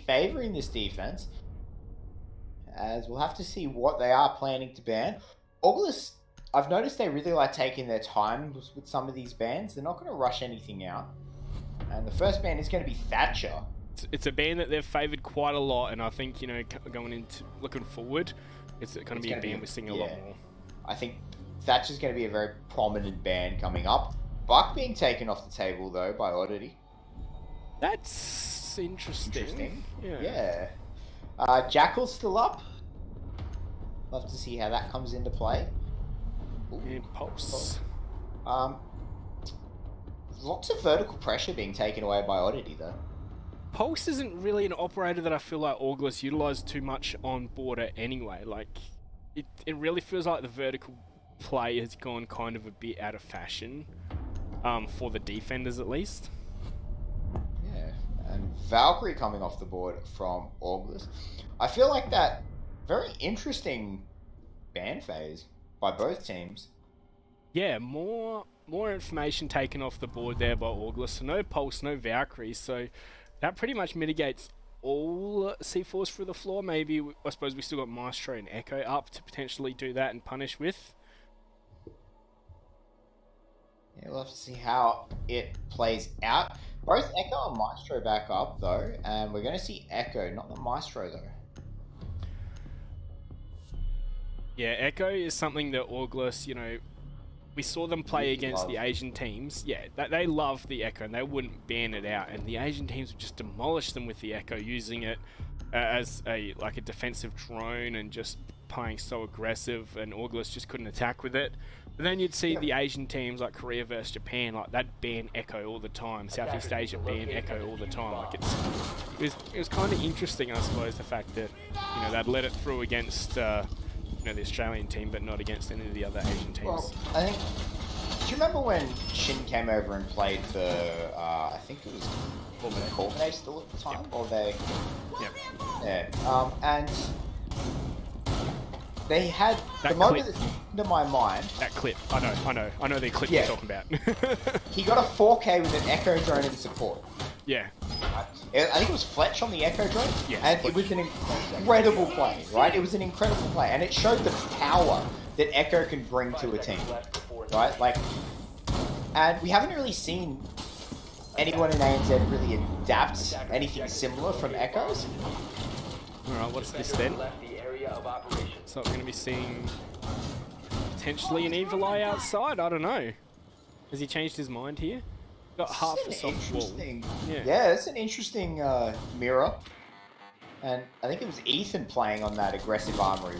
favouring this defense. As we'll have to see what they are planning to ban. August, I've noticed they really like taking their time with some of these bans. They're not going to rush anything out. And the first ban is going to be Thatcher. It's a ban that they've favoured quite a lot, and I think, you know, going into looking forward, it's going to be a ban we're seeing a lot more. I think Thatcher's going to be a very prominent ban coming up. Buck being taken off the table though by Oddity. That's interesting. Yeah. Jackal's still up. Love to see how that comes into play. Ooh. And Pulse. Lots of vertical pressure being taken away by Oddity though. Pulse isn't really an operator that I feel like August utilised too much on border anyway. Like, it really feels like the vertical play has gone kind of a bit out of fashion, for the defenders at least. Yeah, and Valkyrie coming off the board from August. I feel like that very interesting ban phase by both teams. Yeah, more information taken off the board there by August. So no Pulse, no Valkyrie, so that pretty much mitigates all C4s through the floor. Maybe, I suppose we still got Maestro and Echo up to potentially do that and punish with. Yeah, we'll have to see how it plays out. Both Echo and Maestro back up though, and we're going to see Echo, not the Maestro though. Yeah, Echo is something that August, you know, we saw them play against the Asian teams. Yeah, they love the Echo and they wouldn't ban it out. And the Asian teams would just demolish them with the Echo, using it as a defensive drone and just playing so aggressive. And August just couldn't attack with it. But then you'd see the Asian teams like Korea versus Japan, like that ban Echo all the time. Southeast Asia ban Echo all the time. Like it was kind of interesting, I suppose, the fact that, you know, they'd let it through against you know, the Australian team, but not against any of the other Asian teams. Well, I think. Do you remember when Shin came over and played for? I think it was Corbinate still at the time, or they? Yep. Yeah. And they had that the moment that's into my mind. That clip. I know the clip you're talking about. He got a 4K with an Echo drone in support. Yeah. I think it was Fletch on the Echo drone, yes, and Fletch. it was an incredible play, right? It was an incredible play, and it showed the power that Echo can bring to a team, right? Like, and we haven't really seen anyone in ANZ really adapt anything similar from Echoes. Alright, what's this then? So we're going to be seeing potentially an Evil Eye outside, I don't know. Has he changed his mind here? Got half a soft wall. Yeah, it's an interesting mirror. And I think it was Ethan playing on that aggressive armory.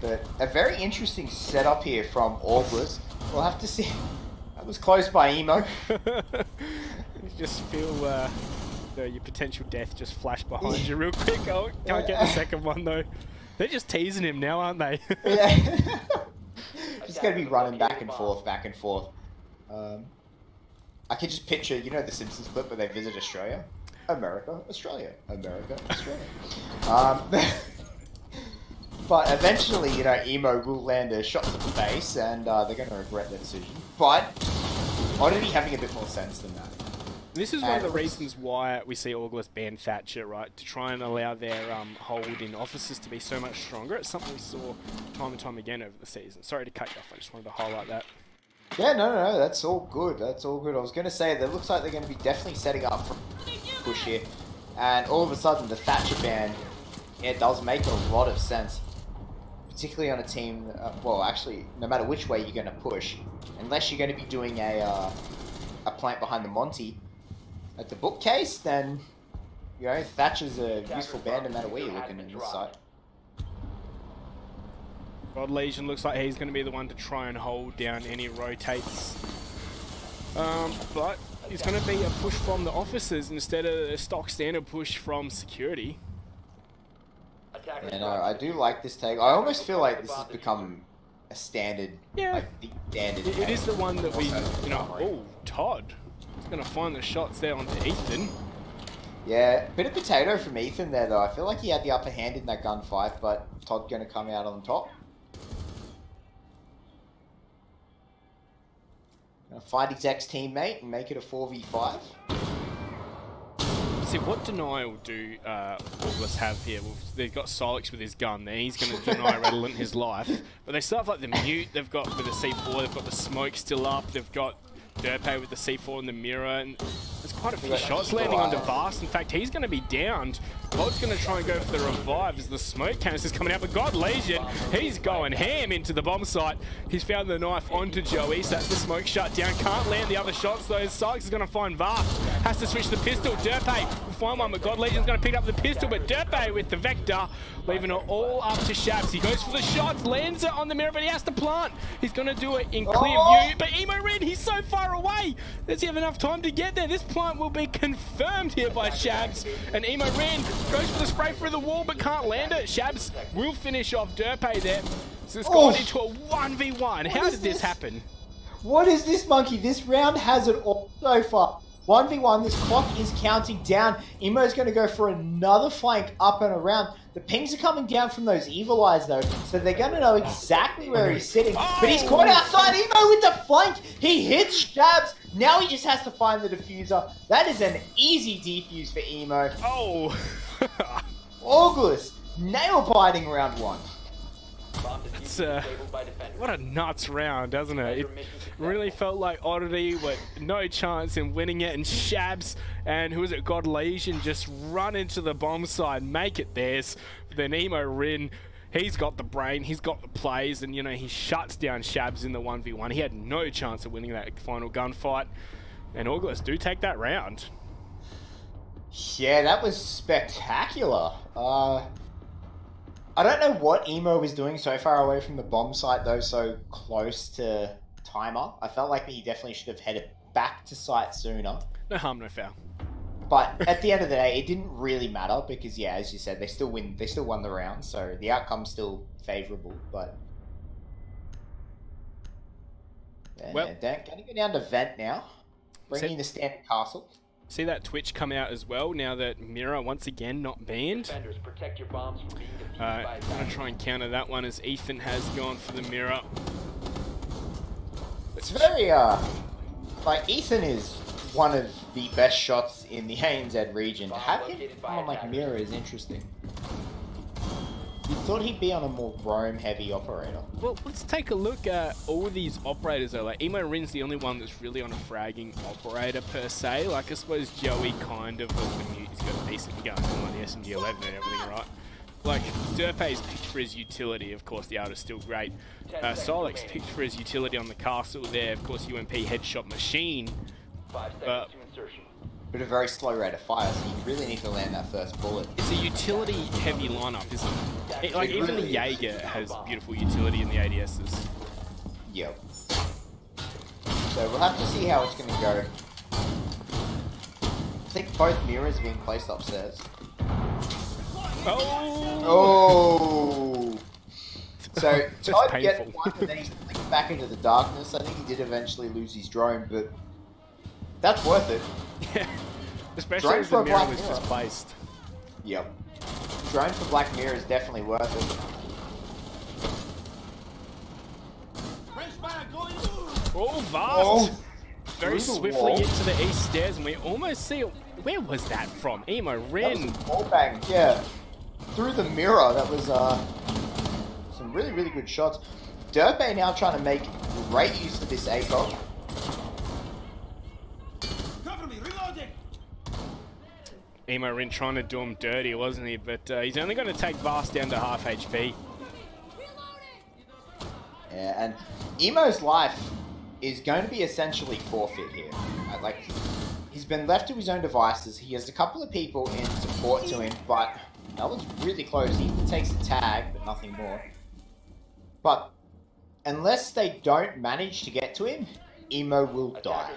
But a very interesting setup here from August. We'll have to see. That was close by Emo. You just feel your potential death just flash behind you real quick. Oh, can't get the second one though. They're just teasing him now, aren't they? Yeah. Just going to be running back and forth, back and forth. I can just picture, you know, the Simpsons clip where they visit Australia? America, Australia, America, Australia. But eventually, you know, Emo will land a shot to the face, and they're going to regret their decision. But Oddity having a bit more sense than that. This is one of the reasons why we see August ban Thatcher, right? To try and allow their hold in offices to be so much stronger. It's something we saw time and time again over the season. Sorry to cut you off, I just wanted to highlight that. Yeah, no, that's all good. That's all good. I was going to say that it looks like they're going to be definitely setting up for a push here. And all of a sudden, the Thatcher ban, it does make a lot of sense. Particularly on a team, well, actually, no matter which way you're going to push, unless you're going to be doing a plant behind the Monty at the bookcase, then, you know, Thatcher's a useful ban no matter where you're looking in this site. God Legion looks like he's going to be the one to try and hold down any rotates. But it's going to be a push from the officers instead of a stock standard push from security. Yeah, no, I do like this take. I almost feel like this has become a standard, like the standard. It is the one that we, you know, oh, Todd. He's going to find the shots there onto Ethan. Yeah, bit of potato from Ethan there though. I feel like he had the upper hand in that gunfight, but Todd going to come out on top. Find his ex-teammate and make it a 4v5. See, what denial do August have here? Well, they've got Silex with his gun there. He's going to deny Redolent his life. But they still have like the mute. They've got with the C4. They've got the smoke still up. They've got Derpay with the C4 and the mirror. And there's quite a few shots landing onto Vast. In fact, he's going to be downed. God's going to try and go for the revive as the smoke canisters coming out. But God Legion, he's going ham into the bomb site. He's found the knife onto Joey. So that's the smoke shut down. Can't land the other shots though. Silex is going to find Vast. Has to switch the pistol. Derpay will find one, but God Legion's going to pick up the pistol. But Derpay with the Vector, leaving it all up to Shabs. He goes for the shots, lands it on the mirror, but he has to plant. He's going to do it in clear view. But Emo Red, he's so far away. Does he have enough time to get there? This plant will be confirmed here by Shabs. And Emo Red goes for the spray through the wall, but can't land it. Shabs will finish off Derpay there. So it's gone into a 1v1. How did this happen? What is this, Monkey? This round has it all so far. 1v1, this clock is counting down. Emo's going to go for another flank up and around. The pings are coming down from those evil eyes though, so they're going to know exactly where he's sitting. But he's caught outside. Emo with the flank. He hits Shabs. Now he just has to find the diffuser. That is an easy defuse for Emo. Oh. August, nail-biting round 1. It's, what a nuts round, doesn't it? It really felt like Oddity with no chance in winning it, and Shabs and who was it, God Legion, just run into the bomb side, make it theirs. Then Emo Rin, he's got the brain, he's got the plays, and you know, he shuts down Shabs in the 1v1. He had no chance of winning that final gunfight, and August do take that round. Yeah, that was spectacular. I don't know what Emo was doing so far away from the bomb site, though, so close to timer. I felt like he definitely should have headed back to site sooner. No harm, no foul. But at the end of the day, it didn't really matter because, yeah, as you said, they still won the round, so the outcome's still favourable. But well, going to go down to Vent now, bringing the standard castle. See that Twitch come out as well now that Mirror once again not banned. Protect your bombs from being I'm going to try and counter that one as Ethan has gone for the Mirror. It's very, like, Ethan is one of the best shots in the ANZ region. To have him on, like, Mirror is interesting. You thought he'd be on a more roam-heavy operator. Well, let's take a look at all of these operators though. Like, Emo Rin's the only one that's really on a fragging operator per se. Like, I suppose Joey kind of with the mute, he's got a decent gun on the SMG-11 and everything, right? Like, Derpay's picked for his utility, of course the art is still great. Silex picked for his utility on the castle there, of course UMP headshot machine. But a very slow rate of fire, so you really need to land that first bullet. It's a utility-heavy lineup, isn't it? Like, even the Jaeger has beautiful utility in the ADSs. Yep. So we'll have to see how it's going to go. I think both mirrors are being placed upstairs. Oh! So, Todd gets one, and then he's flicked back into the darkness. I think he did eventually lose his drone, but that's worth it. Yeah, especially if the mirror was just placed. Yep. Drone for Black Mirror is definitely worth it. Oh, Vast! Very swiftly into the east stairs, and we almost see it. Where was that from? Emo Rin. That was a wall bang, yeah. Through the mirror, that was some really, really good shots. Derpay now trying to make great use of this ACOG. Emo Rin trying to do him dirty, wasn't he? But he's only going to take Vast down to half HP. Yeah, and Emo's life is going to be essentially forfeit here. Like, he's been left to his own devices. He has a couple of people in support to him, but that was really close. He takes a tag, but nothing more. But unless they don't manage to get to him, Emo will die.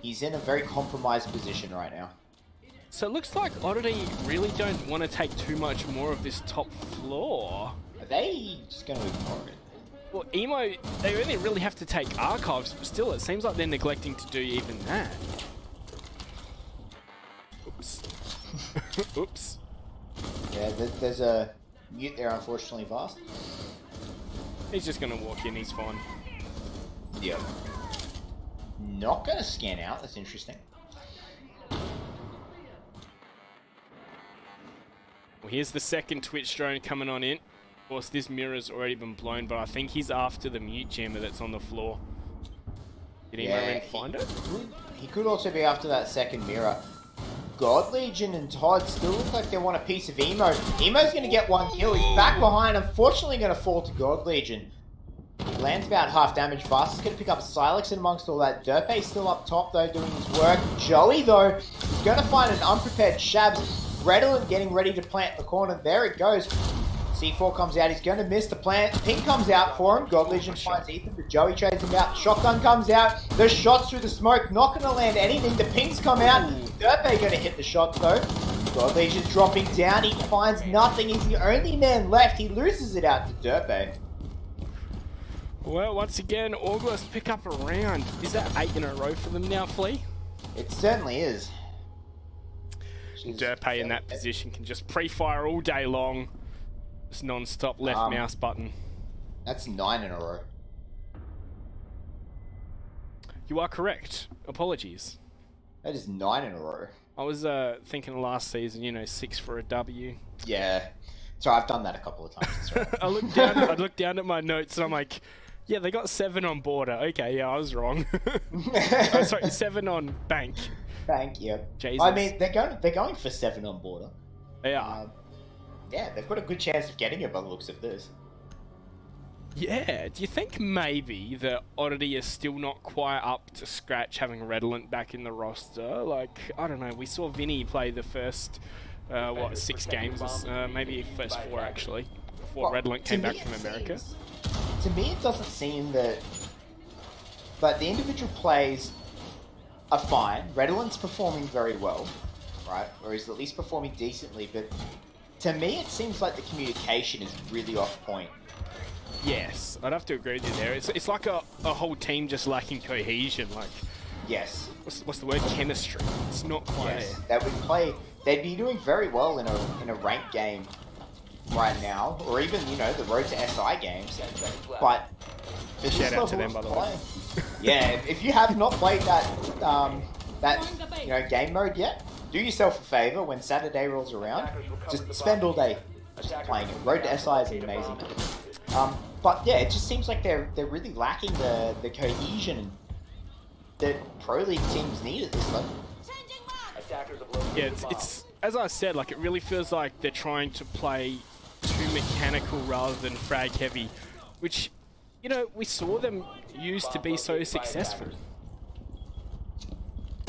He's in a very compromised position right now. So it looks like Oddity really don't want to take too much more of this top floor. Are they just going to ignore it? Well, Emo, they only really have to take archives, but still, it seems like they're neglecting to do even that. Oops. Oops. Yeah, there's a mute there, unfortunately, Vast. He's just going to walk in, he's fine. Yep. not going to scan out. That's interesting. Well, here's the second Twitch drone coming on in. Of course, this mirror's already been blown, but I think he's after the mute jammer that's on the floor. Did anyone find it? He could also be after that second mirror. God Legion and Todd still look like they want a piece of Emo. Emo's going to get one kill. He's back behind. Unfortunately, going to fall to God Legion. He lands about half damage. Fast is going to pick up Silex in amongst all that. Derpe's still up top, though, doing his work. Joey, though, is going to find an unprepared Shabs. Redolent getting ready to plant the corner. There it goes. C4 comes out. He's going to miss the plant. Ping comes out for him. God Legion finds Ethan, but Joey trades him out. Shotgun comes out. The shots through the smoke. Not going to land anything. The pings come out. Derpe going to hit the shots, though. God Legion's dropping down. He finds nothing. He's the only man left. He loses it out to Derpe. Well, once again, August pick up a round. Is that 8 in a row for them now, Flea? It certainly is. Derpe in that position can just pre-fire all day long. Just non-stop left mouse button. That's 9 in a row. You are correct. Apologies. That is 9 in a row. I was thinking last season, you know, 6 for a W. Yeah. So I've done that a couple of times. Right. I looked down at my notes and I'm like, yeah, they got 7 on border. Okay, yeah, I was wrong. Oh, sorry, 7 on bank. Bank, yeah. Jesus. I mean, they're going for 7 on border. They are. Yeah, they've got a good chance of getting it by the looks of this. Yeah, do you think maybe that Oddity is still not quite up to scratch having Redolent back in the roster? Like, I don't know, we saw Vinny play the first, 6 games, maybe first 4 actually, before Redolent came back from America. To me, it doesn't seem that... But the individual plays are fine. Redolent's performing very well, right? Or he's at least performing decently, but to me, it seems like the communication is really off point. Yes, I'd have to agree with you there. It's like a whole team just lacking cohesion. Like, yes. What's the word? Chemistry. It's not quite there. That would play. They'd be doing very well in a ranked game right now, or even the road to SI games. But shout out to them, by the way. Yeah, if you have not played that game mode yet, do yourself a favor when Saturday rolls around. Just spend all day just playing it. Road to SI is amazing. But yeah, it just seems like they're really lacking the cohesion that Pro League teams need at this level. Yeah, it's as I said, like it really feels like they're trying to play too mechanical rather than frag heavy, which we saw them used to be so successful.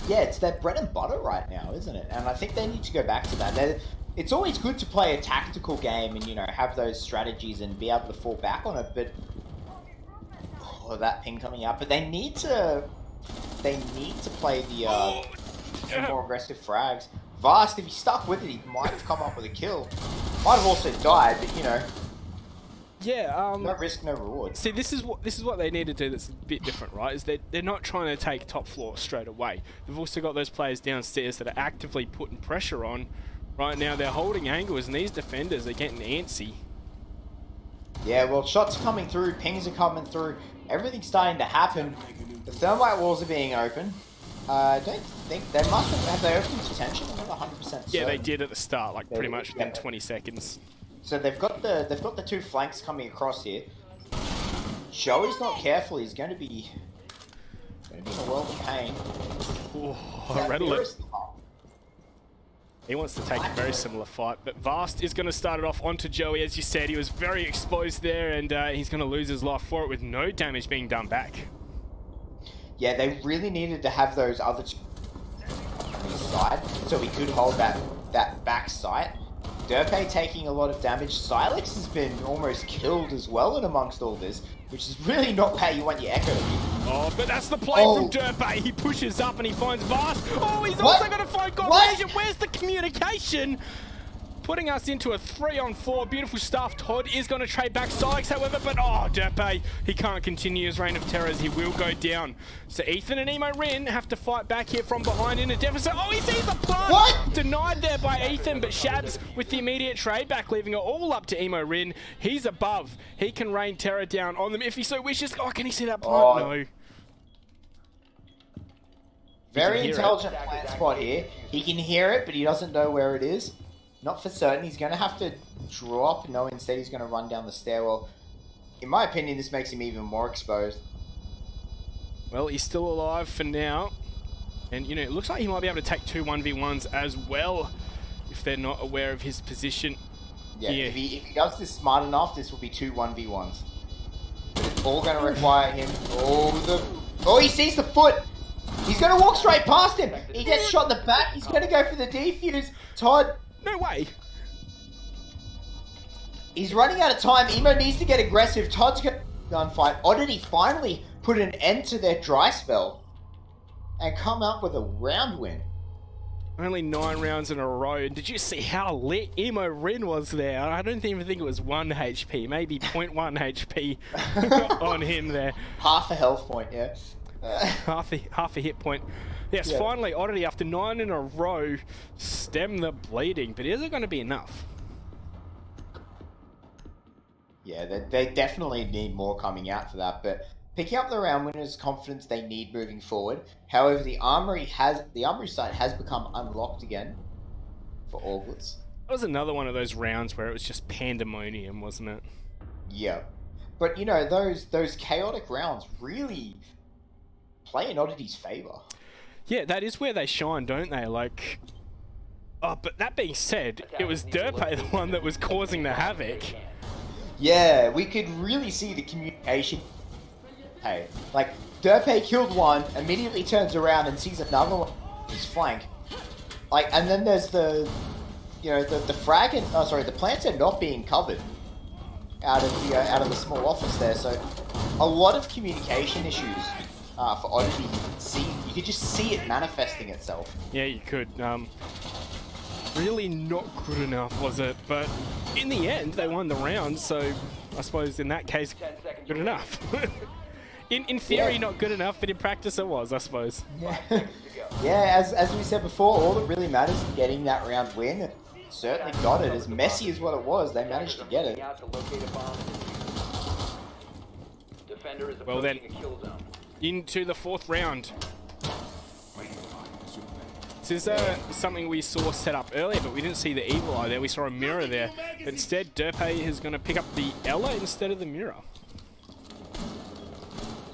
Yeah, it's their bread and butter right now, isn't it? And I think they need to go back to that. It's always good to play a tactical game and, have those strategies and be able to fall back on it, but... Oh, that ping coming out. But they need to play the more aggressive frags. Vast, if he stuck with it, he might have come up with a kill. Might have also died, but, Yeah, no risk, no reward. See, this is what they need to do that's a bit different, right? Is they're not trying to take top floor straight away. They've also got those players downstairs that are actively putting pressure on. Right now, they're holding angles, and these defenders are getting antsy. Yeah, well, shots are coming through, pings are coming through, everything's starting to happen. The thermite walls are being open. I don't think they must have they opened detention. I'm not 100% certain. Yeah, they did at the start, like pretty much within 20 seconds. So they've got the 2 flanks coming across here. Joey's not careful. He's going to be in a world of pain. Oh, Redolent. He wants to take a very similar fight, but Vast is going to start it off onto Joey. As you said, he was very exposed there, and he's going to lose his life for it with no damage being done back. Yeah, they really needed to have those other 2 on his side, so he could hold that back sight. Derpe taking a lot of damage. Silex has been almost killed as well in amongst all this, which is really not how you want your Echo to be. Oh, but that's the play from Derpe. He pushes up and he finds Vast. Oh, he's also going to find God Legion. Where's the communication? Putting us into a 3-on-4. Beautiful stuff. Todd is going to trade back Silex, however, but Derpe, he can't continue his reign of terrors. He will go down. So Ethan and Emo Rin have to fight back here from behind in a deficit. Oh, he sees the plant! What? Denied there by Ethan, but Shabs with the immediate trade back, leaving it all up to Emo Rin. He's above. He can rain terror down on them if he so wishes. Oh, can he see that plant? No. Very intelligent plant spot here. He can hear it, but he doesn't know where it is. Not for certain. He's going to have to drop. No, instead he's going to run down the stairwell. In my opinion, this makes him even more exposed. Well, he's still alive for now. And, you know, it looks like he might be able to take 2 1v1s as well if they're not aware of his position. Yeah, if he does this smart enough, this will be 2 1v1s. But it's all going to require him... Oh, he sees the foot! He's going to walk straight past him! He gets shot in the back, he's going to go for the defuse. Todd... No way! He's running out of time. Emo needs to get aggressive. Todd's going to gunfight. Oddity finally put an end to their dry spell and come up with a round win. Only 9 rounds in a row. Did you see how lit Emo Rin was there? I don't even think it was 1 HP, maybe 0.1 HP on him there. Half a health point, yeah. half a hit point. Yes, yeah. Finally, Oddity, after 9 in a row, stem the bleeding. But is it going to be enough? Yeah, they definitely need more coming out for that, but picking up the round winners confidence they need moving forward. However, the armory site has become unlocked again for Orglets. That was another one of those rounds where it was just pandemonium, wasn't it? Yeah. But you know, those chaotic rounds really play in Oddity's favor. Yeah, that is where they shine, don't they? Like, oh, but that being said, it was Derpe the one that was causing the havoc. Yeah, we could really see the communication. Hey, like, Derpe killed one, immediately turns around and sees another one on his flank. Like, and then there's the, you know, the frag and, oh sorry, the plants are not being covered out of the small office there, so a lot of communication issues for Oddity. You could just see it manifesting itself. Yeah, you could. Really not good enough, was it? But in the end, they won the round, so I suppose in that case, good enough. in theory, not good enough, but in practice it was, I suppose. Yeah, yeah, as we said before, all that really matters is getting that round win. Certainly got it. As messy as what it was, they managed to get it. Well then, into the 4th round. This is something we saw set up earlier, but we didn't see the Evil Eye there. We saw a mirror there. But instead, Derpe is going to pick up the Ella instead of the mirror.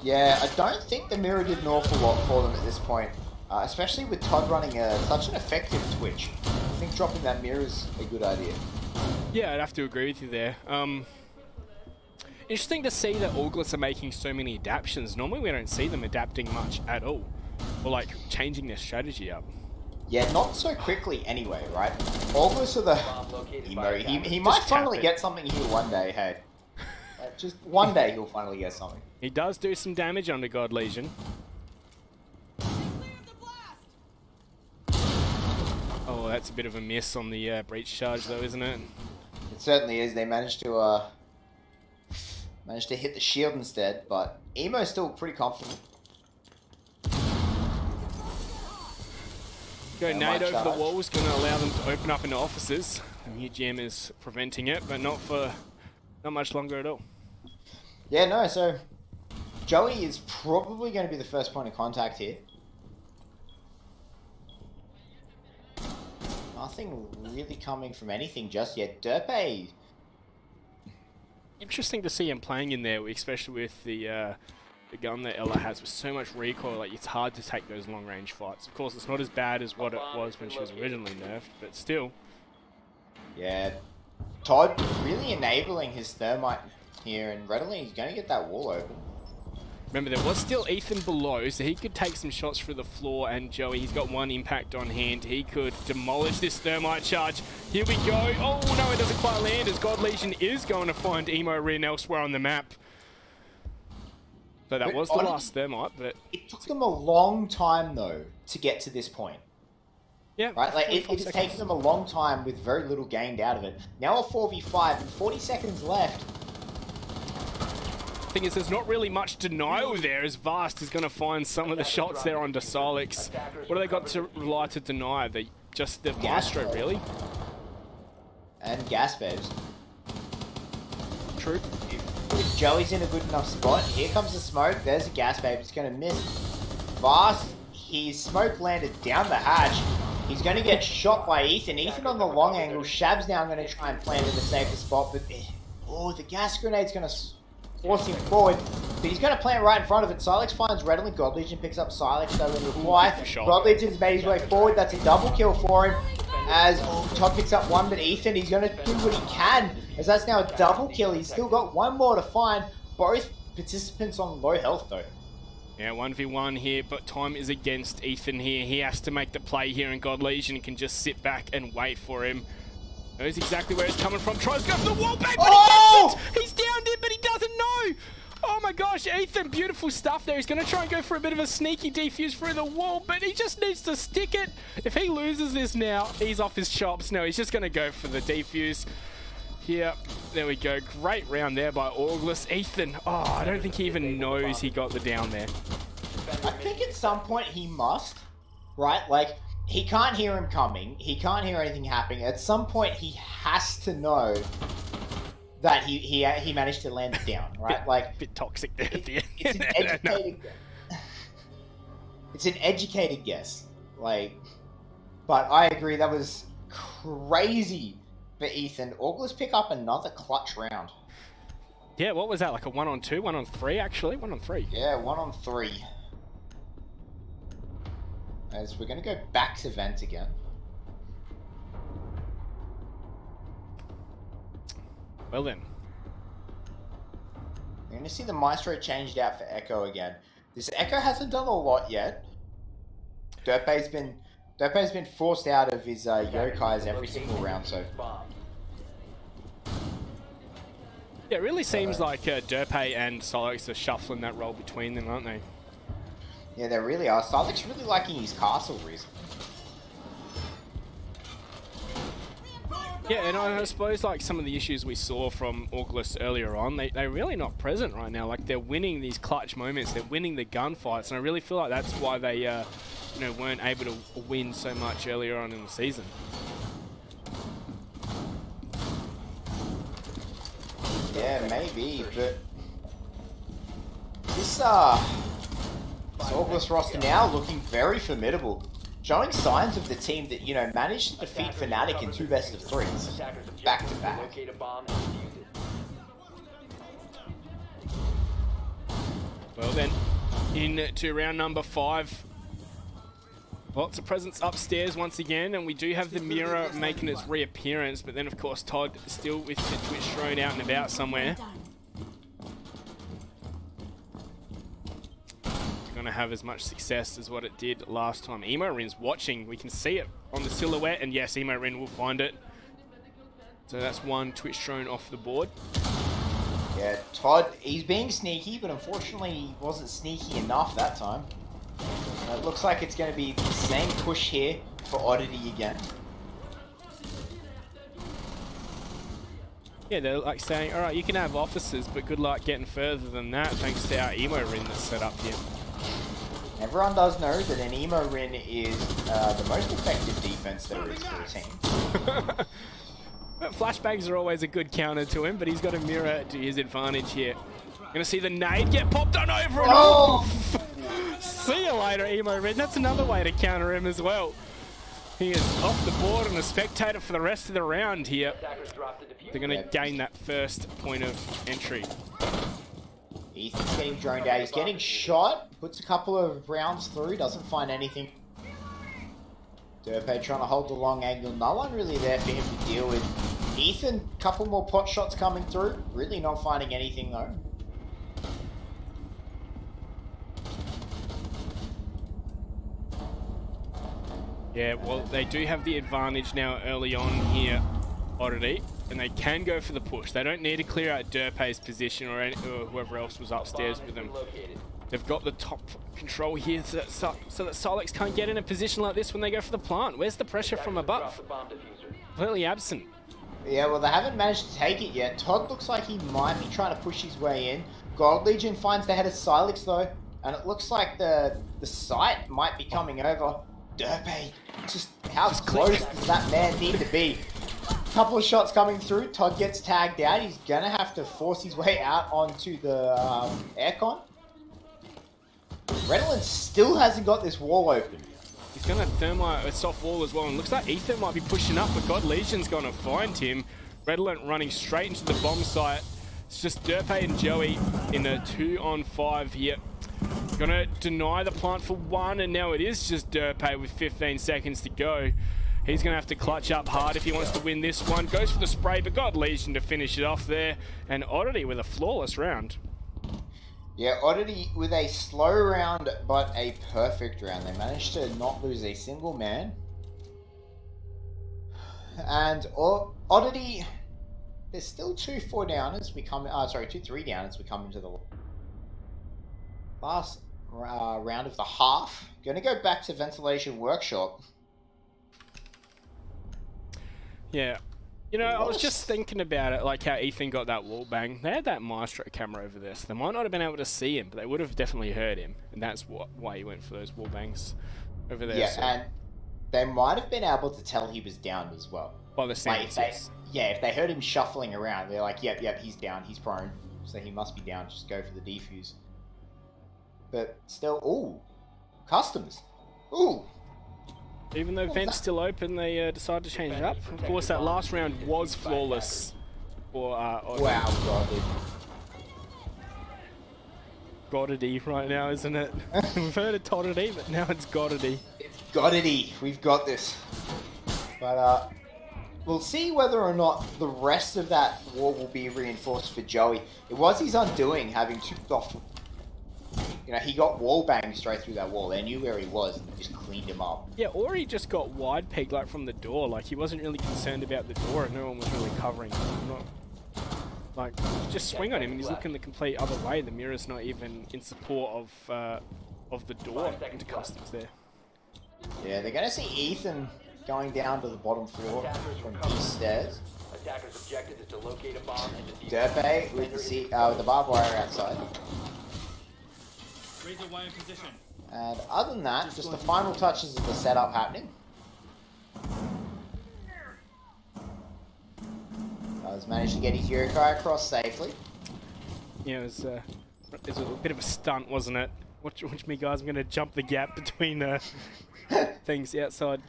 Yeah, I don't think the mirror did an awful lot for them at this point. Especially with Todd running such an effective Twitch. I think dropping that mirror is a good idea. Yeah, I'd have to agree with you there. Interesting to see that Orglets are making so many adaptations. Normally we don't see them adapting much at all. Or like changing their strategy up. Yeah, not so quickly anyway, right? Orglets are the... Emo. He might finally get something here one day, hey. Just one day he'll finally get something. He does do some damage under God Legion. Oh, that's a bit of a miss on the breach charge though, isn't it? It certainly is. They managed to hit the shield instead, but Emo's still pretty confident. Go nade over the wall is going to allow them to open up into offices. The new GM is preventing it, but not much longer at all. Yeah, no, so Joey is probably going to be the first point of contact here. Nothing really coming from anything just yet. Derpe. Interesting to see him playing in there, especially with the gun that Ella has with so much recoil. Like, it's hard to take those long-range fights. Of course, it's not as bad as what it was when she was originally nerfed, but still. Yeah, Todd really enabling his thermite here, and readily he's going to get that wall open. Remember, there was still Ethan below, so he could take some shots through the floor, and Joey, he's got 1 impact on hand. He could demolish this thermite charge. Here we go. Oh, no, it doesn't quite land, as God Legion is going to find Emo Rin elsewhere on the map. So that was the last thermite, but... It took them a long time, though, to get to this point. Yeah. Right, like, it's taken them a long time with very little gained out of it. Now a 4v5, and 40 seconds left. Thing is, there's not really much denial there, as Vast is going to find some of the shots there on Desalix. What do they got to rely to deny? Just the Maestro, really? And gas beds. True. If Joey's in a good enough spot, here comes the smoke, there's a gas babe, it's going to miss. Vast, his smoke landed down the hatch. He's going to get shot by Ethan. Ethan on the long angle. Shab's now going to try and plant in the safer spot, but oh, the gas grenade's going to force him forward. But he's going to plant right in front of it. Silex finds Redolent. God Legion picks up Silex, so in reply. God Legion's made his way forward. That's a double kill for him. As Todd picks up one, but Ethan, he's going to do what he can. As that's now a double kill. He's still got one more to find. Both participants on low health, though. Yeah, 1v1 here, but time is against Ethan here. He has to make the play here, and God Legion can just sit back and wait for him. Knows exactly where it's coming from. Tries to go for the wall bang, but he gets it! He's downed it, but he doesn't know! Oh my gosh, Ethan, beautiful stuff there. He's going to try and go for a bit of a sneaky defuse through the wall, but he just needs to stick it. If he loses this now, he's off his chops. No, he's just going to go for the defuse. Here, there we go. Great round there by Orgless. Ethan, oh, I don't think he even knows he got the down there. I think at some point he must, right? Like, he can't hear him coming. He can't hear anything happening. At some point, he has to know that he managed to land it down, right? Bit toxic there at the end. It's an educated It's an educated guess. Like, but I agree, that was crazy for Ethan. Orgless pick up another clutch round. Yeah, what was that? Like a 1-on-2, 1-on-3 actually? 1-on-3. Yeah, 1-on-3. As we're going to go back to Vent again. Well then. We're going to see the Maestro changed out for Echo again. This Echo hasn't done a lot yet. Derpe's been forced out of his Yokais every single round, so... Yeah, it really seems like Derpe and Silex are shuffling that role between them, aren't they? Yeah, they really are. Silex really liking his castle recently. Yeah, and I suppose like some of the issues we saw from Orgless earlier on, they're really not present right now. Like, they're winning these clutch moments, they're winning the gunfights, and I really feel like that's why they you know, weren't able to win so much earlier on in the season. Yeah, maybe, but this Orgless roster now looking very formidable, showing signs of the team that, you know, managed to defeat Fnatic in 2 best-of-3s back to back. Well then, into round number 5. Lots of presence upstairs once again, and we do have the mirror making its reappearance, but then of course Todd still with the Twitch thrown out and about somewhere. Gonna have as much success as what it did last time. Emorin's watching, we can see it on the silhouette, and yes, Emorin will find it. So that's one Twitch drone off the board. Yeah, Todd, he's being sneaky, but unfortunately he wasn't sneaky enough that time. It looks like it's going to be the same push here for Oddity again. Yeah, they're like saying, alright, you can have officers, but good luck getting further than that thanks to our Emorin that's set up here. Everyone does know that an Emorin is the most effective defense there is for a team. Flashbangs are always a good counter to him, but he's got a mirror to his advantage here. Gonna see the nade get popped on over and off. See you later, Emorin. That's another way to counter him as well. He is off the board and a spectator for the rest of the round here. They're gonna gain that first point of entry. Ethan's getting droned out. He's getting shot. Puts a couple of rounds through. Doesn't find anything. Derpe trying to hold the long angle. No one really there for him to deal with. Ethan, couple more pot shots coming through. Really not finding anything though. Yeah, well, they do have the advantage now early on here, Oddity, and they can go for the push. They don't need to clear out Derpe's position or whoever else was upstairs with them. They've got the top control here so that Silex can't get in a position like this when they go for the plant. Where's the pressure from above? Completely absent. Yeah, well, they haven't managed to take it yet. Todd looks like he might be trying to push his way in. God Legion finds the head of Silex though, and it looks like the site might be coming over. Derpe, just how close does that man need to be? Couple of shots coming through. Todd gets tagged out. He's gonna have to force his way out onto the aircon. Redolent still hasn't got this wall open. He's going to thermite a soft wall as well, and looks like Ethan might be pushing up, but God Legion's going to find him. Redolent running straight into the bomb site. It's just Derpe and Joey in a 2-on-5 here. Gonna deny the plant for one, and now it is just Derpe with 15 seconds to go. He's gonna have to clutch up hard if he wants to win this one. Goes for the spray, but got Legion to finish it off there. And Oddity with a flawless round. Yeah, Oddity with a slow round, but a perfect round. They managed to not lose a single man. And Oddity, there's still 2-4 down as we come. Sorry, 2-3 down as we come into the last round of the half. Gonna go back to Ventilation Workshop. Yeah. You know, I was just thinking about it, like how Ethan got that wall bang. They had that Maestro camera over there, so they might not have been able to see him, but they would have definitely heard him. And that's why he went for those wall bangs over there. Yeah, so. and they might have been able to tell he was down as well. By the sounds, yes. Yeah, if they heard him shuffling around, they're like, yep, he's down, he's prone. So he must be down, just go for the defuse. But still, ooh, customs. Ooh. Even though Vent's still open, they decided to change it up. Of course, that last round was flawless. For, wow, Goddity. Oddity right now, isn't it? We've heard of Oddity, but now it's Oddity. It's Oddity. We've got this. But we'll see whether or not the rest of that wall will be reinforced for Joey. It was his undoing, having chipped off. You know, he got wall banged straight through that wall. They knew where he was and just cleaned him up. Yeah, or he just got wide pegged like from the door. Like he wasn't really concerned about the door, and no one was really covering him. Not like just swing on him, and he's looking the complete other way. The mirror's not even in support of the door into customs there. Yeah, they're gonna see Ethan going down to the bottom floor from these stairs. Attacker's objective is to locate a bomb and defuse. Derpe with the barbed wire outside. Away in position. And other than that, just the final touches of the setup happening. Has managed to get his Yokai across safely. Yeah, it was a bit of a stunt, wasn't it? Watch me, guys. I'm going to jump the gap between things outside,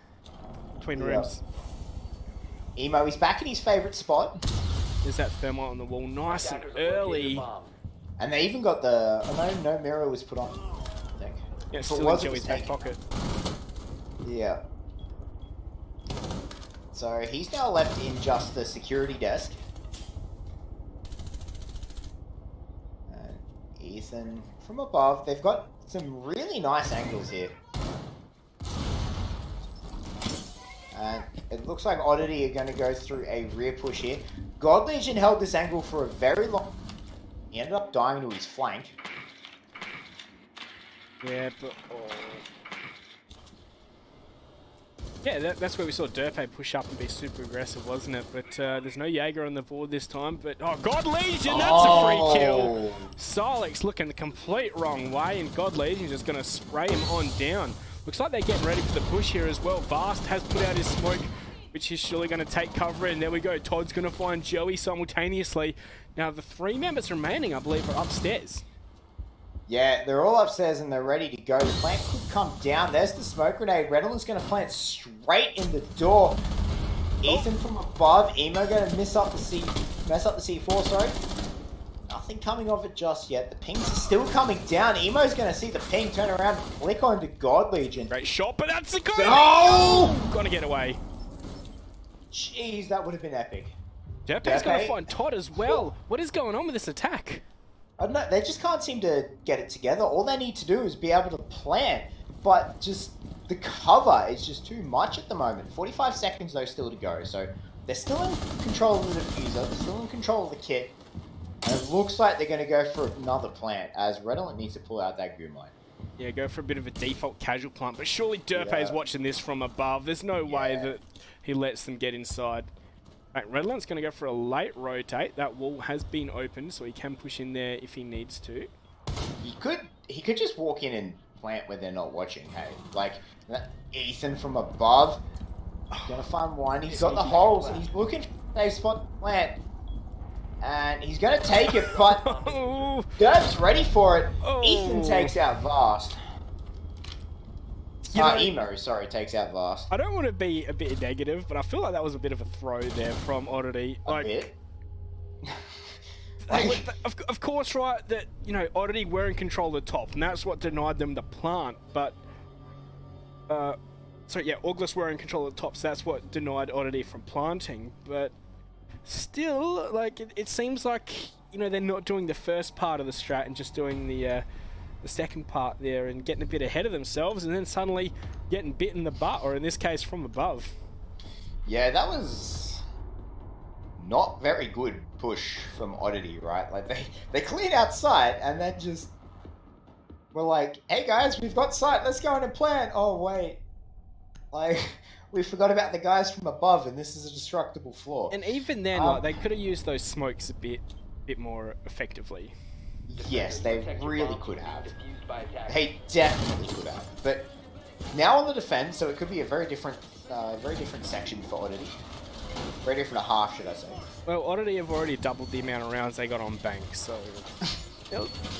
between rooms. Emo, he's back in his favourite spot. There's that thermite on the wall, nice and early. And they even got the... Oh, no mirror was put on, I think. Yeah, still in Joey's back pocket. Yeah. So he's now left in just the security desk. And Ethan from above. They've got some really nice angles here. And it looks like Oddity are going to go through a rear push here. God Legion held this angle for a very long... He ended up dying to his flank. Yeah, but... Oh. Yeah, that's where we saw Derpe push up and be super aggressive, wasn't it? But there's no Jaeger on the board this time. But, oh, God Legion, that's a free kill! Silex looking the complete wrong way, and God Legion just going to spray him on down. Looks like they're getting ready for the push here as well. Vast has put out his smoke, which is surely going to take cover, and there we go. Todd's going to find Joey simultaneously. Now, the 3 members remaining, I believe, are upstairs. Yeah, they're all upstairs and they're ready to go. The plant could come down. There's the smoke grenade. Redolent's going to plant straight in the door. Ethan from above. Emo going to mess up the C4, sorry. Nothing coming off it just yet. The pings are still coming down. Emo's going to see the ping, turn around, flick onto God Legion. Great shot, but that's a goal! Oh! Got to get away. Jeez, that would have been epic. Derpe's going to find Todd as well. What is going on with this attack? I don't know, they just can't seem to get it together. All they need to do is be able to plant, but just the cover is just too much at the moment. 45 seconds though still to go, so they're still in control of the diffuser, they're still in control of the kit, and it looks like they're going to go for another plant, as Redolent needs to pull out that Goom Line. Yeah, go for a bit of a default casual plant, but surely Derpe is watching this from above. There's no way that he lets them get inside. Right, Redolent's going to go for a late rotate. That wall has been opened, so he can push in there if he needs to. He could just walk in and plant where they're not watching, hey? Like, Ethan from above. Gonna find one. He's got the holes. He's looking for a spot to plant. And he's gonna take it, but Derb's ready for it. Ethan takes out Vast. You know, Emo, sorry, takes out Vast. I don't want to be a bit negative, but I feel like that was a bit of a throw there from Oddity. A bit? Like, of course, right, that, you know, Oddity were in control of the top, and that's what denied them the plant, but... so yeah, Auglis were in control of the top, so that's what denied Oddity from planting, but... Still, like, it seems like, you know, they're not doing the first part of the strat and just doing the second part there and getting a bit ahead of themselves, and then suddenly getting bit in the butt, or in this case, from above. Yeah, that was not very good push from Oddity, right? Like, they cleared out sight, and then just were like, hey guys, we've got sight, let's go in and plant. Oh, wait. Like, we forgot about the guys from above, and this is a destructible floor. And even then, like, they could have used those smokes a bit more effectively. Yes, they really could have. They definitely could have. But now on the defense, so it could be a very different section for Oddity. Very different half, should I say? Well, Oddity have already doubled the amount of rounds they got on bank, so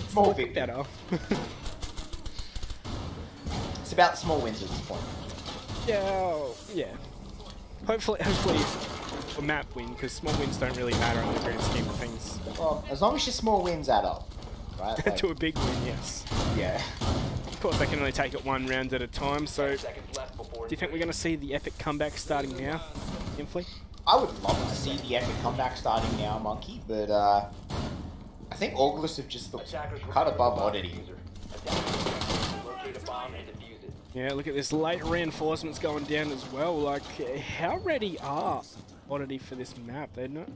Small bit better. It's about small wins at this point. Yeah. Hopefully a map win, because small wins don't really matter in the grand scheme of things. Well, as long as your small wins add up, right? Like, To a big win, yes. Yeah. Of course, they can only take it one round at a time, so... Do you think we're going to see the epic comeback starting now, Infly? I would love to see the epic comeback starting now, Monkey, but I think Auglis have just cut above Oddity. Yeah, look at this late reinforcements going down as well. Like, how ready are Oddity for this map? They're not...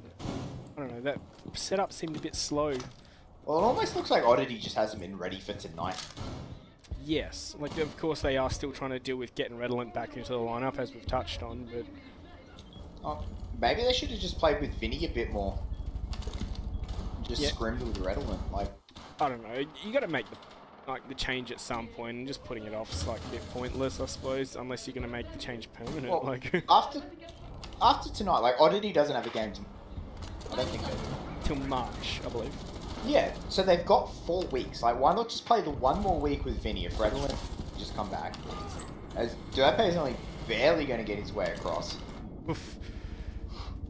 I don't know, that setup seemed a bit slow. Well, it almost looks like Oddity just hasn't been ready for tonight. Yes, like, of course they are still trying to deal with getting Redolent back into the lineup, as we've touched on, but... Oh, maybe they should have just played with Vinny a bit more. Just scrimmed with Redolent, like... I don't know, you gotta make the change at some point, and just putting it off is like a bit pointless, I suppose, unless you're gonna make the change permanent. Well, like after tonight, like, Oddity doesn't have a game I don't think they do. Till March, I believe. Yeah, so they've got 4 weeks. Like, why not just play the one more week with Vinny if Redolent just come back? As Derpe is only barely going to get his way across. Oof.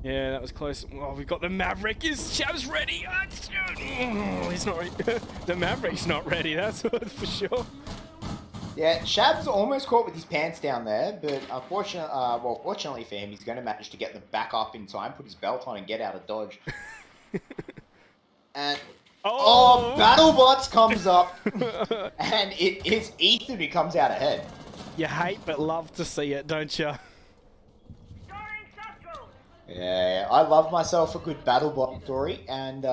Yeah, that was close. Oh, we've got the Maverick. Is Shab's ready? Oh, he's not ready. The Maverick's not ready, that's for sure. Yeah, Shab's almost caught with his pants down there, but unfortunately, well, fortunately for him, he's going to manage to get them back up in time, put his belt on, and get out of dodge. And BattleBots comes up, and it is Ethan who comes out ahead. You hate but love to see it, don't you? Yeah, I love myself a good BattleBot story, and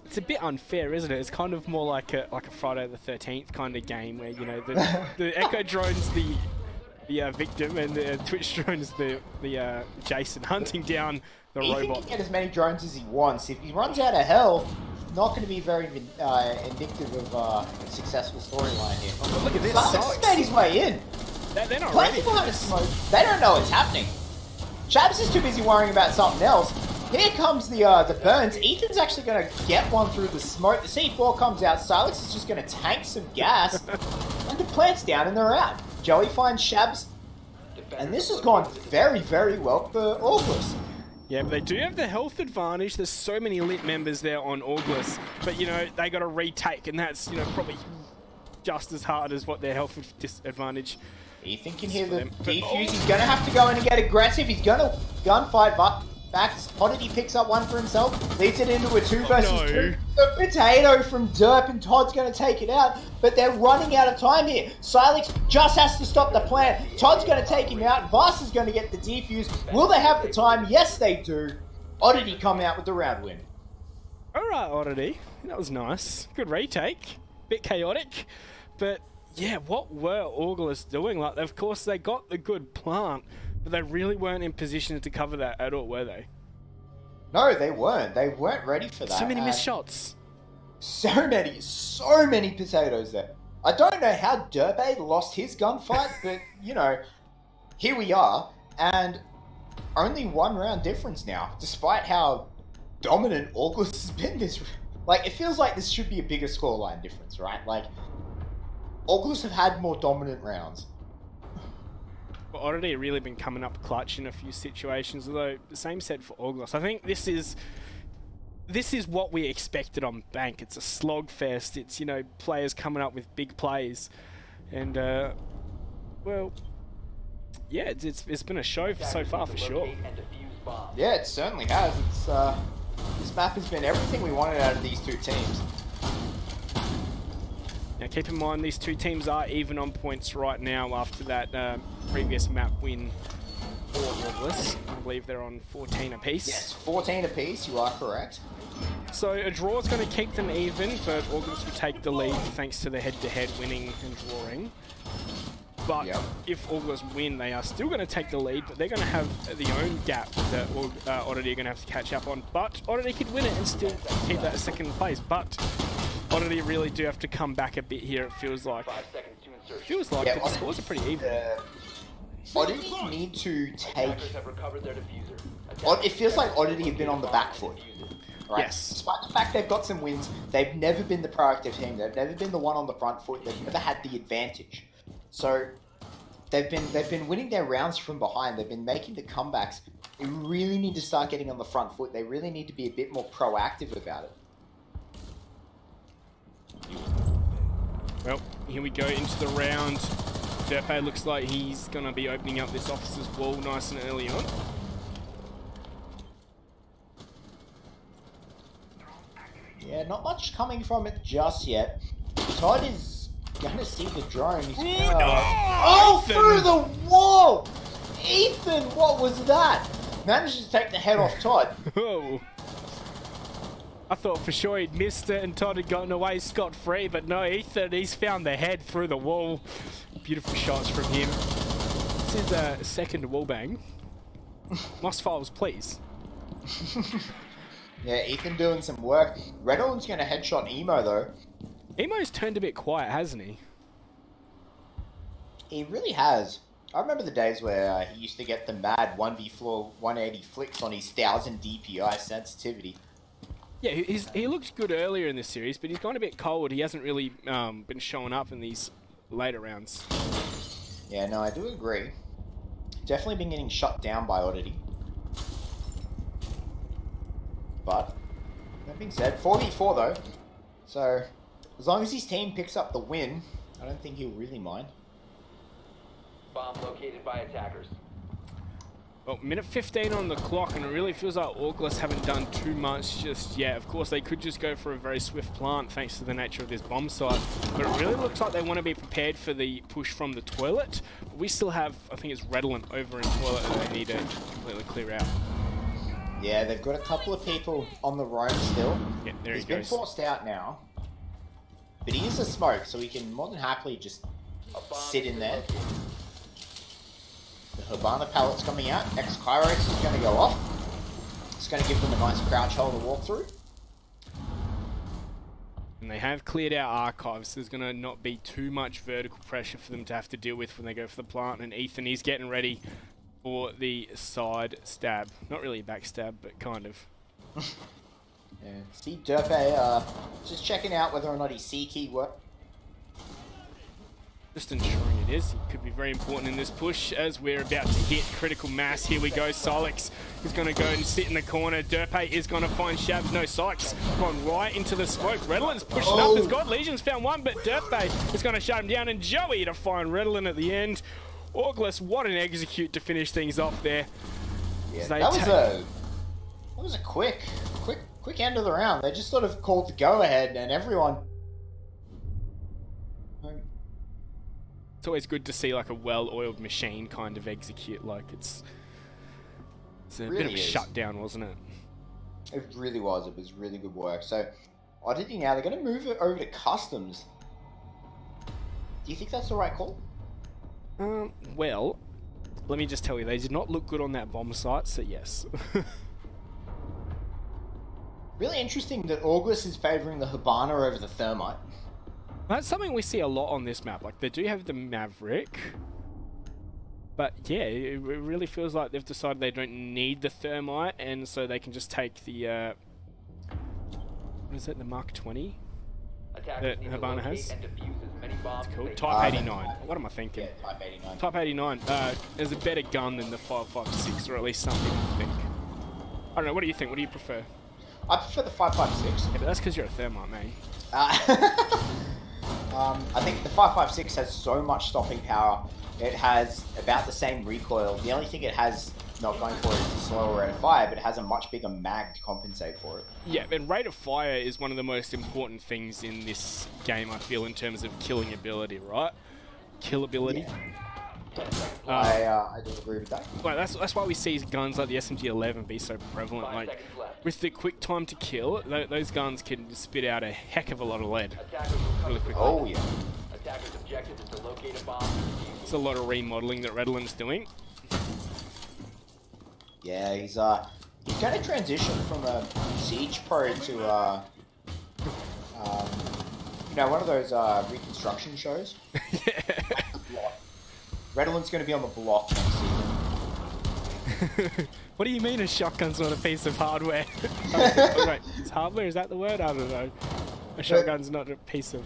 it's a bit unfair, isn't it? It's kind of more like a Friday the 13th kind of game where, you know, the Echo drone's the victim and the Twitch drone's the Jason hunting down the robot. Ethan can get as many drones as he wants. If he runs out of health, not going to be very indicative of a successful storyline here. Oh, look at this! Sykes made his way in. They're not ready. Smoke. They don't know what's happening. Shabs is too busy worrying about something else. Here comes the burns. Ethan's actually going to get one through the smoke. The C4 comes out. Silex is just going to tank some gas. And the plant's down and they're out. Joey finds Shabs. And this has gone very, very well for Auglis. Yeah, but they do have the health advantage. There's so many lit members there on Auglis. But, you know, they got to retake. And that's, you know, probably just as hard as what their health disadvantage. Ethan can hear the defuse. He's going to have to go in and get aggressive. He's going to gunfight, but back. Oddity picks up one for himself. Leads it into a 2 versus 2. The potato from Derp and Todd's going to take it out, but they're running out of time here. Silex just has to stop the plant. Todd's going to take him out. Voss is going to get the defuse. Will they have the time? Yes, they do. Oddity come out with the round win. Alright, Oddity. That was nice. Good retake. Bit chaotic, but... yeah, what were Auglis doing? Like, of course, they got the good plant, but they really weren't in position to cover that at all, were they? No, they weren't. They weren't ready for that. So many missed shots. So many potatoes there. I don't know how Derpe lost his gunfight, but, you know, here we are, and only 1 round difference now, despite how dominant Auglis has been this... like, it feels like this should be a bigger scoreline difference, right? Like... Oglus have had more dominant rounds. But Oddity really been coming up clutch in a few situations, although the same said for Oglus. I think this is what we expected on Bank. It's a slogfest. It's, you know, players coming up with big plays. And, well, yeah, it's been a show so far for sure. Yeah, it certainly has. It's this map has been everything we wanted out of these two teams. Now keep in mind these two teams are even on points right now after that previous map win for Oglus. I believe they're on 14 apiece. Yes, 14 apiece, you are correct. So a draw is going to keep them even, but Oglus will take the lead thanks to the head-to-head winning and drawing. But if Oglus win, they are still going to take the lead, but they're going to have the own gap that Oddity are going to have to catch up on. But Oddity could win it and still keep that second place. But Oddity really do have to come back a bit here, it feels like. But the scores are pretty even. Oddity need to take... It feels like Oddity have been on the back foot. Right? Yes. Despite the fact they've got some wins, they've never been the proactive team. They've never been the one on the front foot. They've never had the advantage. So they've been winning their rounds from behind. They've been making the comebacks. They really need to start getting on the front foot. They really need to be a bit more proactive about it. Well, here we go into the round. Derpe looks like he's going to be opening up this officer's wall nice and early on. Yeah, not much coming from it just yet. Todd is going to see the drone. He's oh, through the wall! Ethan, what was that? Managed to take the head off Todd. Oh. I thought for sure he'd missed it and Todd had gotten away scot-free, but no, Ethan, he's found the head through the wall. Beautiful shots from him. This is a second wall bang. Lost files, please. Yeah, Ethan doing some work. Redolm's going to headshot Emo, though. Emo's turned a bit quiet, hasn't he? He really has. I remember the days where he used to get the mad 1v4 180 flicks on his 1000 DPI sensitivity. Yeah, he looked good earlier in this series, but he's gone a bit cold. He hasn't really been showing up in these later rounds. Yeah, no, I do agree. Definitely been getting shut down by Oddity. But, that being said, 4v4 though. So, as long as his team picks up the win, I don't think he'll really mind. Bomb located by attackers. Well, minute 15 on the clock, and it really feels like Oglus haven't done too much just yet. Of course, they could just go for a very swift plant thanks to the nature of this bomb site, but it really looks like they want to be prepared for the push from the toilet. But we still have, I think it's Redolent over in toilet that they need to completely clear out. Yeah, they've got a couple of people on the roam still. Yeah, there He's he goes. been forced out now. But he is a smoke, so he can more than happily just sit in there. The Habana pallet's coming out. X-Kairos is going to go off. It's going to give them a nice crouch hole to walk through. And they have cleared out archives. There's going to not be too much vertical pressure for them to have to deal with when they go for the plant. And Ethan is getting ready for the side stab. Not really a back stab, but kind of. Yeah. See, Derpe just checking out whether or not his C key worked. Just ensuring it is. It could be very important in this push as we're about to hit critical mass. Here we go. Solix is going to go and sit in the corner. Derpe is going to find Shabs. No, Sykes gone right into the smoke. Redolent's pushing up. There's God Legion's found one, but Derpe is going to shut him down. And Joey to find Redolent at the end. Oglus, what an execute to finish things off there. Yeah, that was a quick end of the round. They just sort of called the go-ahead, and everyone. It's always good to see like a well-oiled machine kind of execute. Like it's a bit of a shutdown, wasn't it? It really was. It was really good work. So, Oddity now, they're going to move it over to customs. Do you think that's the right call? Well, let me just tell you, they did not look good on that bomb site, so yes. Really interesting that August is favouring the Habana over the Thermite. That's something we see a lot on this map. Like, they do have the Maverick, but yeah, it really feels like they've decided they don't need the Thermite, and so they can just take the, what is it, the Mark 20 that Habana has? bombs. Cool. Type 89. What am I thinking? Yeah, Type 89. Type 89 is a better gun than the 5.56, or at least some people think. I don't know. What do you think? What do you prefer? I prefer the 5.56. Yeah, but that's because you're a thermite, mate. I think the 5.56 has so much stopping power. It has about the same recoil. The only thing it has not going for it is the slower rate of fire, but it has a much bigger mag to compensate for it. Yeah, and rate of fire is one of the most important things in this game, I feel, in terms of killing ability, right? Kill ability. Yeah. I do agree with that. Well, that's why we see guns like the SMG-11 be so prevalent. 5 Like, seconds left. with the quick time to kill, those guns can spit out a heck of a lot of lead Attackers will come really to quickly. Oh, yeah. Attackers' objective is to locate a bomb and defuse it. It's a lot of remodeling that Redland's doing. Yeah, he's going to transition from a Siege Pro to, you know, one of those reconstruction shows. Redland's going to be on the block next season. What do you mean a shotgun's not a piece of hardware? Oh, right. Is hardware, is that the word? I don't know. A shotgun's not a piece of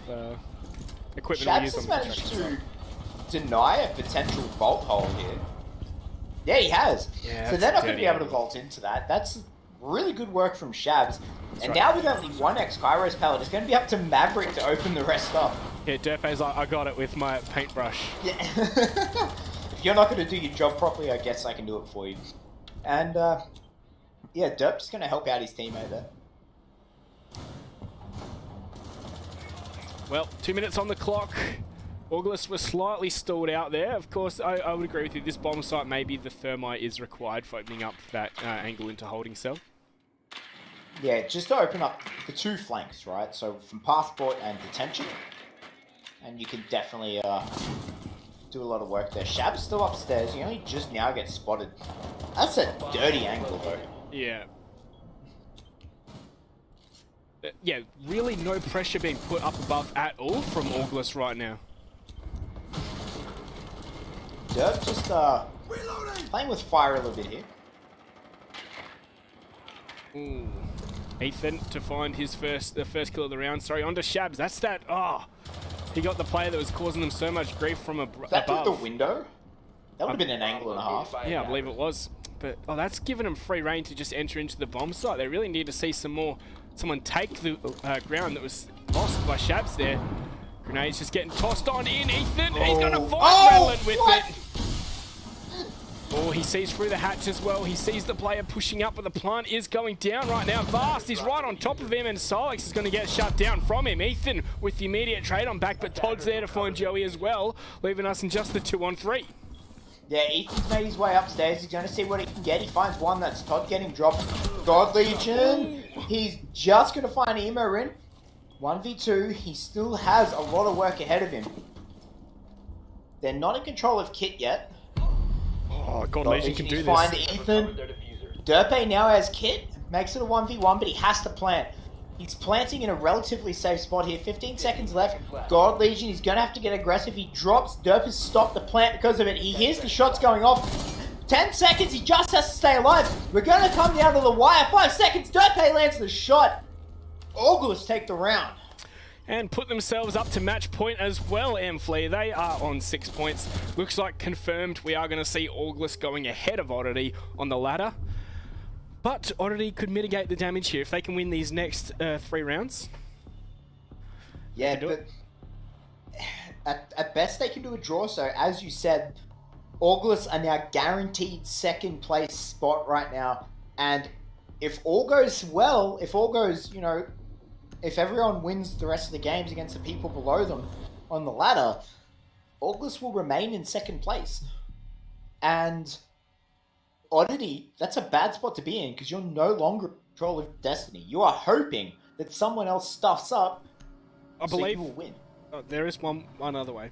equipment we Shabs use has on managed construction to deny a potential vault hole here. Yeah, he has. Yeah, so that's they're not going to dirty be able to angle. vault into that. That's really good work from Shabs. And right. now with only one X-Kairos pellet, it's going to be up to Maverick to open the rest up. Yeah, Derpe's like, I got it with my paintbrush. Yeah. If you're not going to do your job properly, I guess I can do it for you. And, yeah, Derp's just going to help out his teammate there. Well, 2 minutes on the clock. August was slightly stalled out there. Of course, I would agree with you. This bomb site, maybe the thermite is required for opening up that angle into holding cell. Yeah, just to open up the two flanks, right? So from passport and detention. And you can definitely do a lot of work there. Shab's still upstairs. He only just now gets spotted. That's a dirty angle, though. Yeah. Yeah, really no pressure being put up above at all from August right now. Derp just playing with fire a little bit here. Ooh. Ethan to find his the first kill of the round. Sorry, onto Shabs. That's that. He got the player that was causing them so much grief from That above. through the window? That would have been an angle and a half. Yeah, I believe it was. But that's given them free reign to just enter into the bomb site. They really need to see someone take the ground that was lost by Shabs there. Grenade's just getting tossed on in. Ethan, he's going to find Redland with it. Oh, he sees through the hatch as well. He sees the player pushing up, but the plant is going down right now. Vast is right on top of him, and Silex is going to get shut down from him. Ethan with the immediate trade on back, but Todd's there to find Joey as well, leaving us in just the 2-on-3. Yeah, Ethan's made his way upstairs. He's going to see what he can get. He finds one. That's Todd getting dropped. God Legion. He's just going to find Emo in. 1v2. He still has a lot of work ahead of him. They're not in control of Kit yet. Oh, God Legion can do this. Find Ethan. Derpe now has Kit. Makes it a 1v1, but he has to plant. He's planting in a relatively safe spot here. 15 seconds left. God Legion, he's going to have to get aggressive. He drops. Derp has stopped the plant because of it. He hears the shots going off. 10 seconds. He just has to stay alive. We're going to come down to the wire. 5 seconds. Derpe lands the shot. August take the round. And put themselves up to match point as well, Amflea. They are on 6 points. Looks like confirmed we are going to see August going ahead of Oddity on the ladder. But Oddity could mitigate the damage here if they can win these next 3 rounds. Yeah, but at best they can do a draw. So as you said, August are now guaranteed second place spot right now. And if all goes well, if all goes, you know, if everyone wins the rest of the games against the people below them on the ladder, August will remain in second place. And Oddity, that's a bad spot to be in because you're no longer in control of destiny. You are hoping that someone else stuffs up so you will win. There is one other way.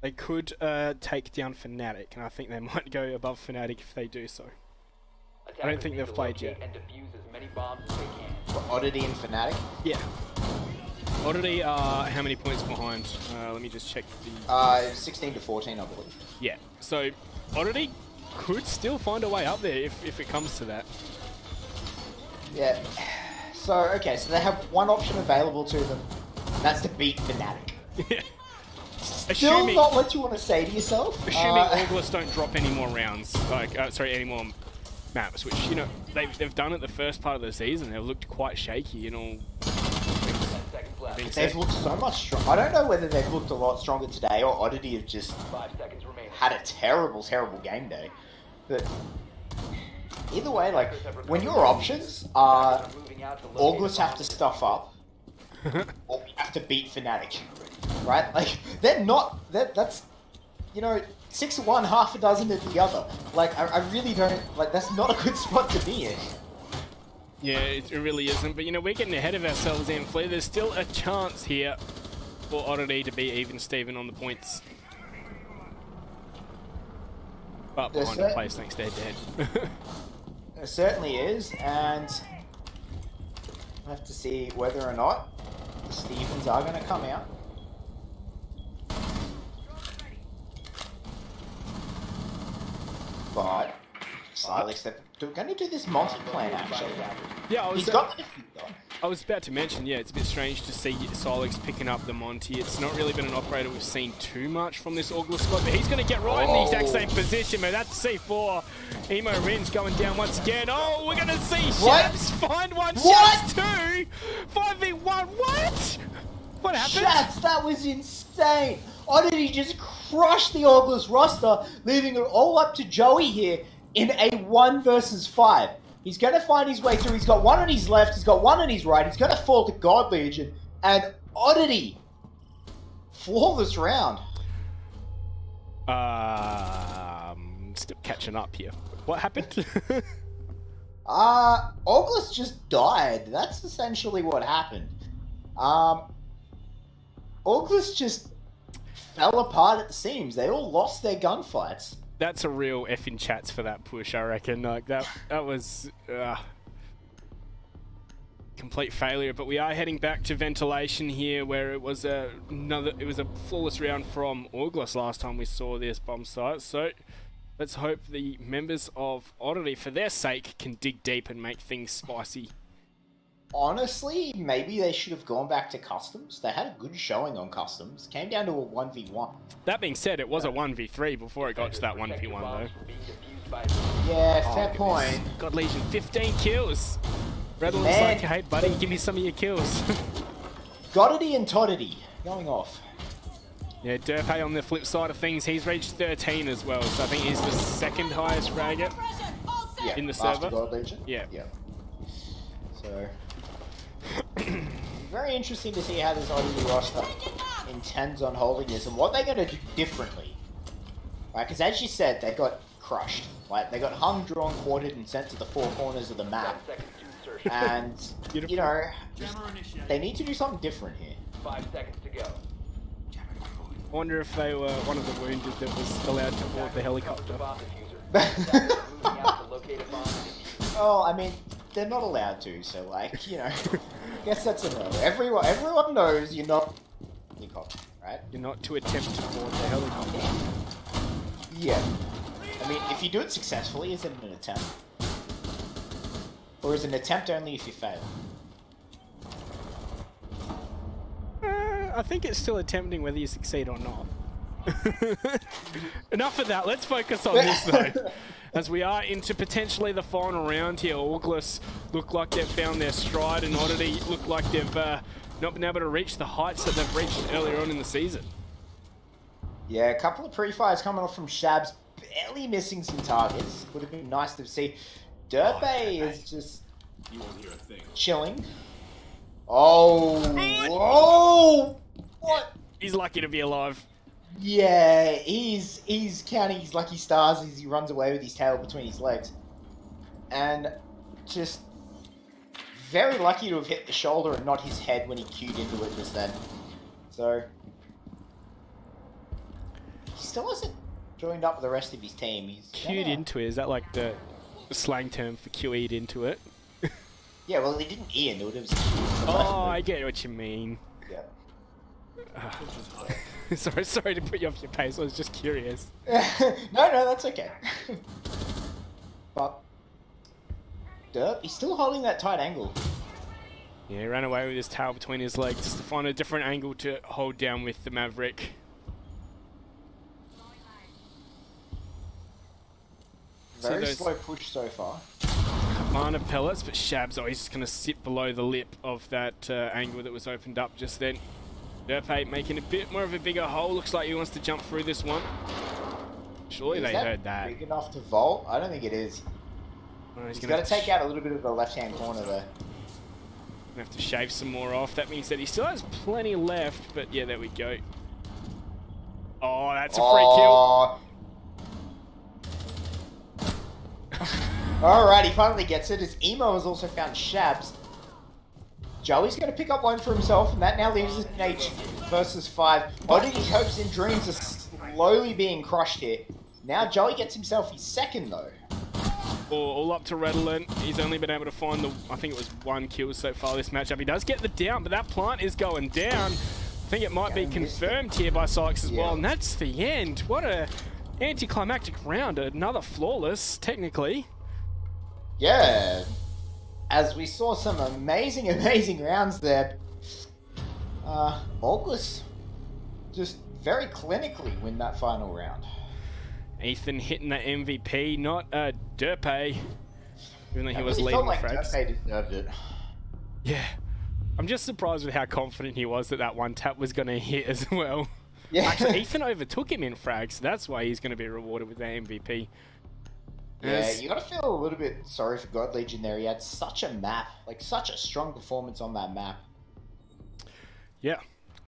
They could take down Fnatic, and I think they might go above Fnatic if they do so. I don't think they've played yet. And defuse as many bombs as they can. For Oddity and Fnatic? Yeah. Oddity are how many points behind? Let me just check the... 16 to 14, I believe. Yeah. So, Oddity could still find a way up there if it comes to that. Yeah. So, okay, so they have one option available to them. That's to beat Fnatic. Yeah. still not what you want to say to yourself. Assuming August don't drop any more rounds, like sorry, any more maps, which you know they've done it the first part of the season. They've looked quite shaky and all. They've looked so much stronger. I don't know whether they've looked a lot stronger today or Oddity have just had a terrible, terrible game day. But either way, like when your options are August have to stuff up or we have to beat Fnatic, right? Like they're not. That's you know 6 of one, half a dozen of the other. Like I really don't like. That's not a good spot to be in. Yeah, it really isn't. But, you know, we're getting ahead of ourselves in Flea. There's still a chance here for Oddity to be even Steven on the points. But behind the place, thanks, they're dead. It certainly is, and we'll have to see whether or not the Stevens are going to come out. But Silex, they're going to do this multi-plan actually. Yeah, He's got the defeat though. I was about to mention, yeah, it's a bit strange to see Silex picking up the Monty. It's not really been an operator we've seen too much from this August squad, but he's going to get right in the exact same position, man. That's C4. Emo Rin's going down once again. Oh, we're going to see Shabs find one. Shabs 2. 5v1. What? What happened? Shabs, that was insane. Oddity just crushed the August roster, leaving it all up to Joey here in a 1 versus 5. He's going to find his way through. He's got one on his left. He's got one on his right. He's going to fall to God Legion. And Oddity. Flawless round. Still catching up here. What happened? August just died. That's essentially what happened. August just fell apart at the seams. They all lost their gunfights. That's a real effing chats for that push, I reckon. Like that was complete failure. But we are heading back to ventilation here, where it was a flawless round from August last time we saw this bomb site. So let's hope the members of Oddity, for their sake, can dig deep and make things spicy. Honestly, maybe they should have gone back to customs. They had a good showing on customs. Came down to a 1v1. That being said, it was a 1v3 before it got to that 1v1 though. Yeah, fair point. God Legion, 15 kills. Red looks like, hey buddy, give me some of your kills. Oddity and Toddity going off. Yeah, Derpay on the flip side of things, he's reached 13 as well, so I think he's the second highest fragger in the server. God Legion? Yeah. So very interesting to see how this Oddity roster intends on holding this and what they're going to do differently. Right, because as you said, they got crushed. Like they got hung, drawn, quartered, and sent to the 4 corners of the map. And you know, they need to do something different here. 5 seconds to go. I wonder if they were one of the wounded that was allowed to board the helicopter. Oh, I mean, they're not allowed to, so like, you know, I guess that's a no. Everyone knows you're not helicopter, right? You're not to attempt to board the helicopter. Yeah. I mean, if you do it successfully, is it an attempt? Or is it an attempt only if you fail? I think it's still attempting whether you succeed or not. Enough of that, let's focus on this though. As we are into potentially the final round here, August look like they've found their stride, and Oddity look like they've not been able to reach the heights that they've reached earlier on in the season. Yeah, a couple of pre-fires coming off from Shabs, barely missing some targets. Would have been nice to see. Derpay is just chilling. Oh, whoa! What? He's lucky to be alive. Yeah, he's counting his lucky stars as he runs away with his tail between his legs. And just very lucky to have hit the shoulder and not his head when he queued into it just then. So he still hasn't joined up with the rest of his team. He's queued into it, is that like the slang term for QE'd into it? Yeah, well he didn't E into it, it was oh, I get what you mean. Yeah. Sorry to put you off your pace, I was just curious. No, that's okay. But Derp, he's still holding that tight angle. Yeah, he ran away with his tail between his legs to find a different angle to hold down with the Maverick. Very slow push so far. Mana pellets, but Shab's always just going to sit below the lip of that angle that was opened up just then. Derpe making a bit more of a bigger hole. Looks like he wants to jump through this one. Surely they heard that. Big enough to vault? I don't think it is. Oh, he's got to take out a little bit of the left-hand corner there. Gonna have to shave some more off. That means that he still has plenty left, but yeah, there we go. Oh, that's a free kill. Alright, he finally gets it. His emo has also found Shabs. Joey's going to pick up one for himself, and that now leaves us in H versus 5. Oddity's hopes and dreams are slowly being crushed here. Now Joey gets himself his second, though. All up to Redolent. He's only been able to find the, I think it was 1 kill so far this matchup. He does get the down, but that plant is going down. I think it might be confirmed here by Sykes as well, and that's the end. What a anticlimactic round. Another flawless, technically. Yeah, as we saw some amazing, amazing rounds there. August just very clinically win that final round. Ethan hitting the MVP, not Derpe, even though he was really leading felt the like frags. Derpe deserved it. Yeah, I'm just surprised with how confident he was that that one tap was going to hit as well. Yeah. Actually, Ethan overtook him in frags, so that's why he's going to be rewarded with the MVP. Yeah, you gotta feel a little bit sorry for God Legion there. He had such a map, like such a strong performance on that map. Yeah.